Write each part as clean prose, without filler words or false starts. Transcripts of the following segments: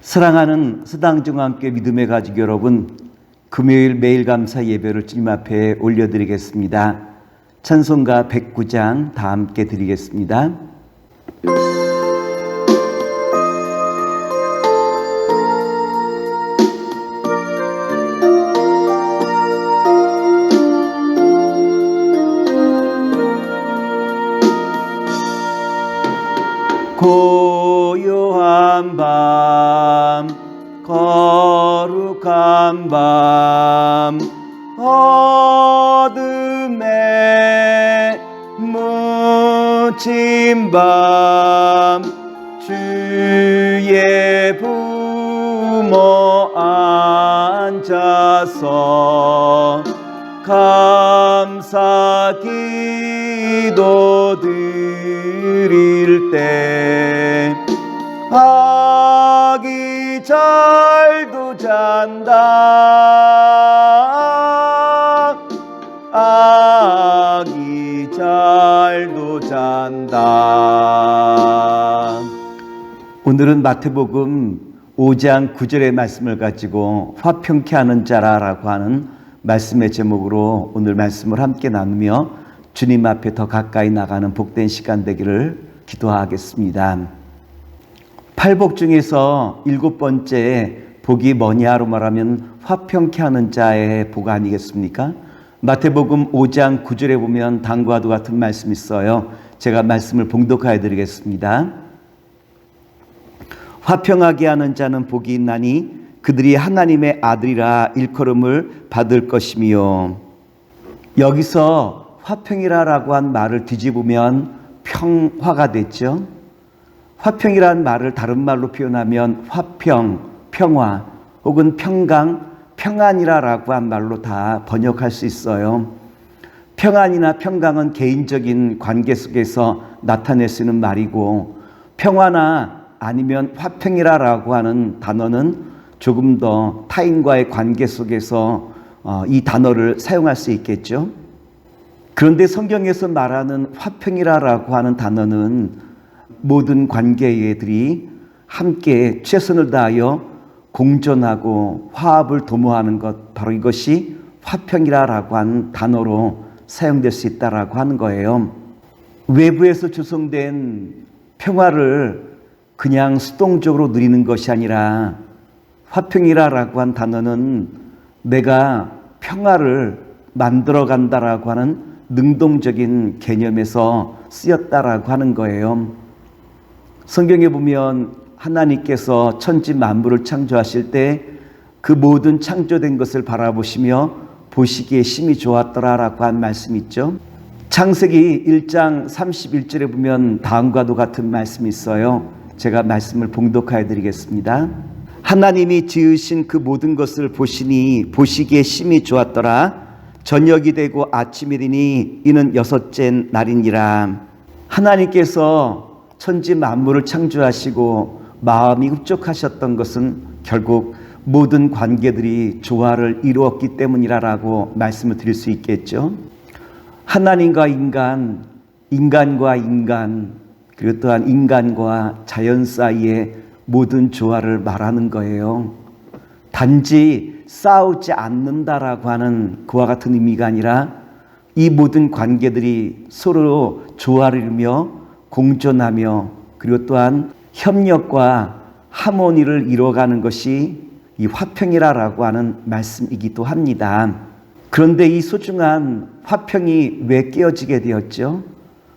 사랑하는 서당중앙교회 믿음의 가족 여러분, 금요일 매일 감사 예배를 주님 앞에 올려드리겠습니다. 찬송가 109장 다 함께 드리겠습니다. 고요한 밤, 거룩한 밤, 어둠에 묻힌 밤, 주의 부모 앉아서 감사 기도 드릴 때 아기 잘도 잔다, 아기 잘도 잔다. 오늘은 마태복음 5장 9절의 말씀을 가지고 화평케 하는 자라라고 하는 말씀의 제목으로 오늘 말씀을 함께 나누며 주님 앞에 더 가까이 나가는 복된 시간 되기를 기도하겠습니다. 팔복 중에서 7번째 복이 뭐냐로 말하면 화평케 하는 자의 복 아니겠습니까? 마태복음 5장 9절에 보면 다음과도 같은 말씀이 있어요. 제가 말씀을 봉독하여 드리겠습니다. 화평하게 하는 자는 복이 있나니 그들이 하나님의 아들이라 일컬음을 받을 것이며. 여기서 화평이라고 한 말을 뒤집으면 평화가 됐죠. 화평이라는 말을 다른 말로 표현하면 화평, 평화 혹은 평강, 평안이라고 한 말로 다 번역할 수 있어요. 평안이나 평강은 개인적인 관계 속에서 나타낼 수 있는 말이고, 평화나 아니면 화평이라고 하는 단어는 조금 더 타인과의 관계 속에서 이 단어를 사용할 수 있겠죠. 그런데 성경에서 말하는 화평이라고 하는 단어는 모든 관계들이 함께 최선을 다하여 공존하고 화합을 도모하는 것, 바로 이것이 화평이라고 하는 단어로 사용될 수 있다라고 하는 거예요. 외부에서 조성된 평화를 그냥 수동적으로 누리는 것이 아니라 화평이라고 한 단어는 내가 평화를 만들어 간다라고 하는 능동적인 개념에서 쓰였다라고 하는 거예요. 성경에 보면 하나님께서 천지 만물을 창조하실 때 그 모든 창조된 것을 바라보시며 보시기에 심히 좋았더라라고 한 말씀이 있죠. 창세기 1장 31절에 보면 다음과도 같은 말씀이 있어요. 제가 말씀을 봉독하여 드리겠습니다. 하나님이 지으신 그 모든 것을 보시니 보시기에 심히 좋았더라. 저녁이 되고 아침이 되니 이는 6째 날이니라. 하나님께서 천지 만물을 창조하시고 마음이 흡족하셨던 것은 결국 모든 관계들이 조화를 이루었기 때문이라고 말씀을 드릴 수 있겠죠. 하나님과 인간, 인간과 인간, 그리고 또한 인간과 자연 사이의 모든 조화를 말하는 거예요. 단지 싸우지 않는다라고 하는 그와 같은 의미가 아니라 이 모든 관계들이 서로 조화를 이루며 공존하며 그리고 또한 협력과 하모니를 이루어가는 것이 이 화평이라고 하는 말씀이기도 합니다. 그런데 이 소중한 화평이 왜 깨어지게 되었죠?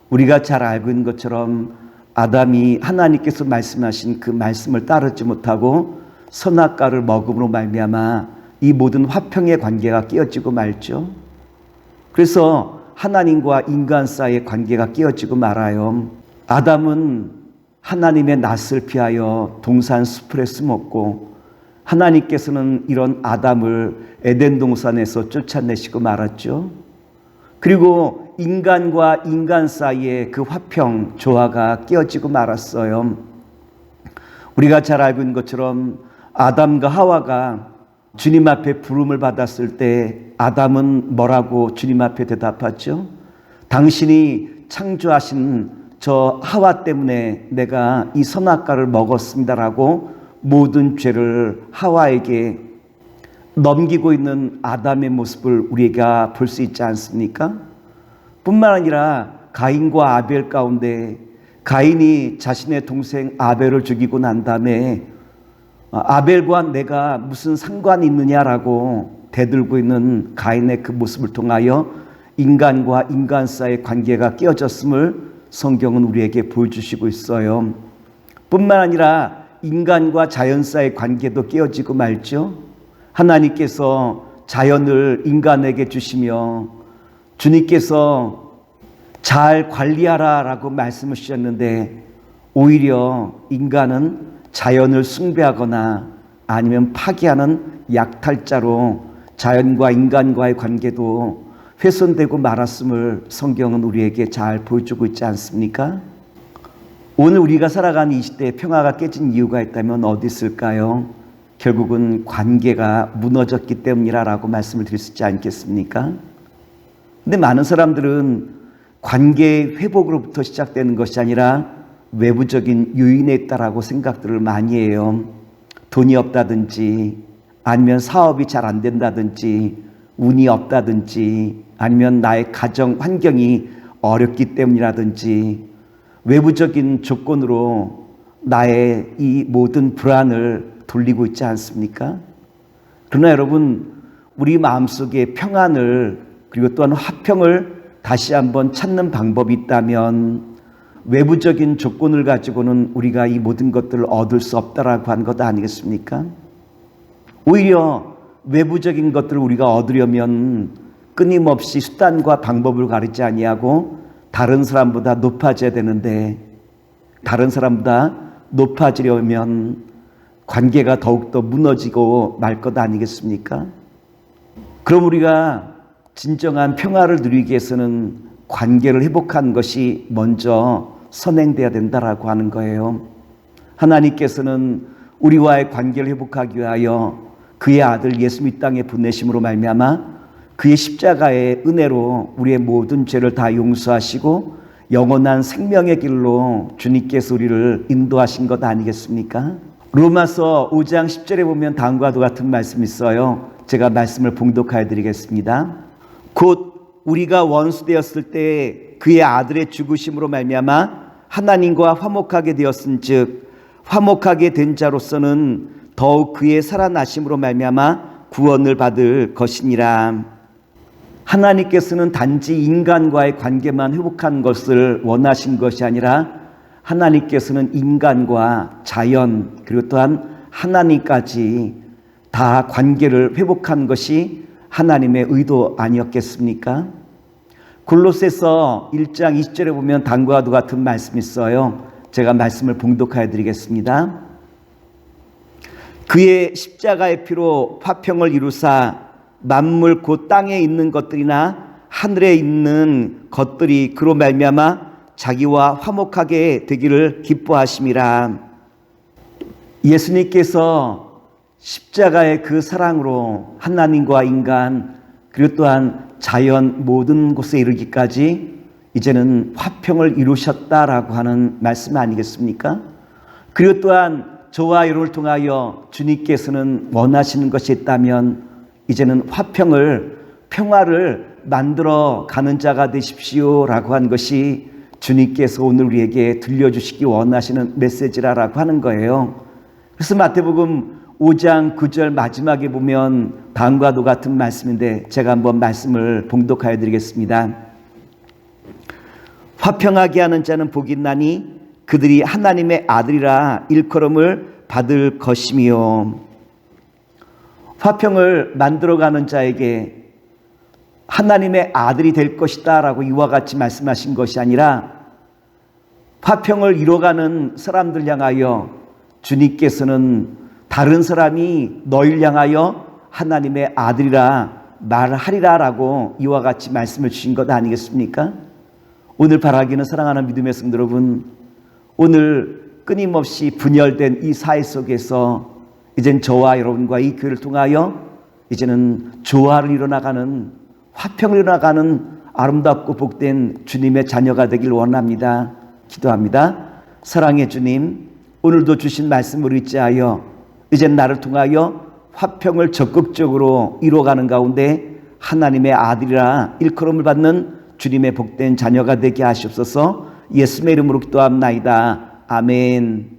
우리가 잘 알고 있는 것처럼 아담이 하나님께서 말씀하신 그 말씀을 따르지 못하고 선악과를 먹음으로 말미암아 이 모든 화평의 관계가 깨어지고 말죠. 그래서 하나님과 인간 사이의 관계가 깨어지고 말아요. 아담은 하나님의 낯을 피하여 동산 숲에 숨었고, 하나님께서는 이런 아담을 에덴 동산에서 쫓아내시고 말았죠. 그리고 인간과 인간 사이의 그 화평, 조화가 깨어지고 말았어요. 우리가 잘 알고 있는 것처럼 아담과 하와가 주님 앞에 부름을 받았을 때 아담은 뭐라고 주님 앞에 대답하죠? 당신이 창조하신 저 하와 때문에 내가 이 선악과를 먹었습니다라고 모든 죄를 하와에게 넘기고 있는 아담의 모습을 우리가 볼 수 있지 않습니까? 뿐만 아니라 가인과 아벨 가운데 가인이 자신의 동생 아벨을 죽이고 난 다음에 아벨과 내가 무슨 상관이 있느냐라고 대들고 있는 가인의 그 모습을 통하여 인간과 인간 사이의 관계가 깨어졌음을 성경은 우리에게 보여주시고 있어요. 뿐만 아니라 인간과 자연 사이의 관계도 깨어지고 말죠. 하나님께서 자연을 인간에게 주시며 주님께서 잘 관리하라라고 말씀을 주셨는데 오히려 인간은 자연을 숭배하거나 아니면 파괴하는 약탈자로 자연과 인간과의 관계도 훼손되고 말았음을 성경은 우리에게 잘 보여주고 있지 않습니까? 오늘 우리가 살아가는 이 시대에 평화가 깨진 이유가 있다면 어디 있을까요? 결국은 관계가 무너졌기 때문이라고 말씀을 드릴 수 있지 않겠습니까? 근데 많은 사람들은 관계 회복으로부터 시작되는 것이 아니라 외부적인 요인에 있다라고 생각들을 많이 해요. 돈이 없다든지 아니면 사업이 잘 안 된다든지 운이 없다든지 아니면 나의 가정 환경이 어렵기 때문이라든지 외부적인 조건으로 나의 이 모든 불안을 돌리고 있지 않습니까? 그러나 여러분, 우리 마음속에 평안을 그리고 또한 화평을 다시 한번 찾는 방법이 있다면 외부적인 조건을 가지고는 우리가 이 모든 것들을 얻을 수 없다라고 하는 것 아니겠습니까? 오히려 외부적인 것들을 우리가 얻으려면 끊임없이 수단과 방법을 가리지 아니하고 다른 사람보다 높아져야 되는데 다른 사람보다 높아지려면 관계가 더욱더 무너지고 말 것 아니겠습니까? 그럼 우리가 진정한 평화를 누리기 위해서는 관계를 회복하는 것이 먼저 선행돼야 된다라고 하는 거예요. 하나님께서는 우리와의 관계를 회복하기 위하여 그의 아들 예수 이 땅에 보내심으로 말미암아 그의 십자가의 은혜로 우리의 모든 죄를 다 용서하시고 영원한 생명의 길로 주님께서 우리를 인도하신 것 아니겠습니까? 로마서 5장 10절에 보면 다음과도 같은 말씀이 있어요. 제가 말씀을 봉독하여 드리겠습니다. 곧 우리가 원수 되었을 때 그의 아들의 죽으심으로 말미암아 하나님과 화목하게 되었은즉 화목하게 된 자로서는 더욱 그의 살아나심으로 말미암아 구원을 받을 것이니라. 하나님께서는 단지 인간과의 관계만 회복하는 것을 원하신 것이 아니라 하나님께서는 인간과 자연 그리고 또한 하나님까지 다 관계를 회복한 것이 하나님의 의도 아니었겠습니까? 골로새서 1장 20절에 보면 다음과 같은 말씀이 있어요. 제가 말씀을 봉독하여 드리겠습니다. 그의 십자가의 피로 화평을 이루사 만물 곧 땅에 있는 것들이나 하늘에 있는 것들이 그로 말미암아 자기와 화목하게 되기를 기뻐하심이라. 예수님께서 십자가의 그 사랑으로 하나님과 인간 그리고 또한 자연 모든 곳에 이르기까지 이제는 화평을 이루셨다라고 하는 말씀 아니겠습니까? 그리고 또한 저와 여러분을 통하여 주님께서는 원하시는 것이 있다면 이제는 화평을 평화를 만들어 가는 자가 되십시오라고 한 것이 주님께서 오늘 우리에게 들려주시기 원하시는 메시지라고 하는 거예요. 그래서 마태복음 5장 9절 마지막에 보면 다음과도 같은 말씀인데 제가 한번 말씀을 봉독하여 드리겠습니다. 화평하게 하는 자는 복이 있나니 그들이 하나님의 아들이라 일컬음을 받을 것이며. 화평을 만들어가는 자에게 하나님의 아들이 될 것이다 라고 이와 같이 말씀하신 것이 아니라 화평을 이뤄가는 사람들 향하여 주님께서는 다른 사람이 너희를 향하여 하나님의 아들이라 말하리라 라고 이와 같이 말씀을 주신 것 아니겠습니까? 오늘 바라기는 사랑하는 믿음의 성도 여러분, 오늘 끊임없이 분열된 이 사회 속에서 이젠 저와 여러분과 이 교회를 통하여 이제는 조화를 이뤄나가는 화평을 이뤄나가는 아름답고 복된 주님의 자녀가 되길 원합니다. 기도합니다. 사랑의 주님, 오늘도 주신 말씀을 의지하여 이제 나를 통하여 화평을 적극적으로 이루어가는 가운데 하나님의 아들이라 일컬음을 받는 주님의 복된 자녀가 되게 하시옵소서. 예수님의 이름으로 기도합나이다. 아멘.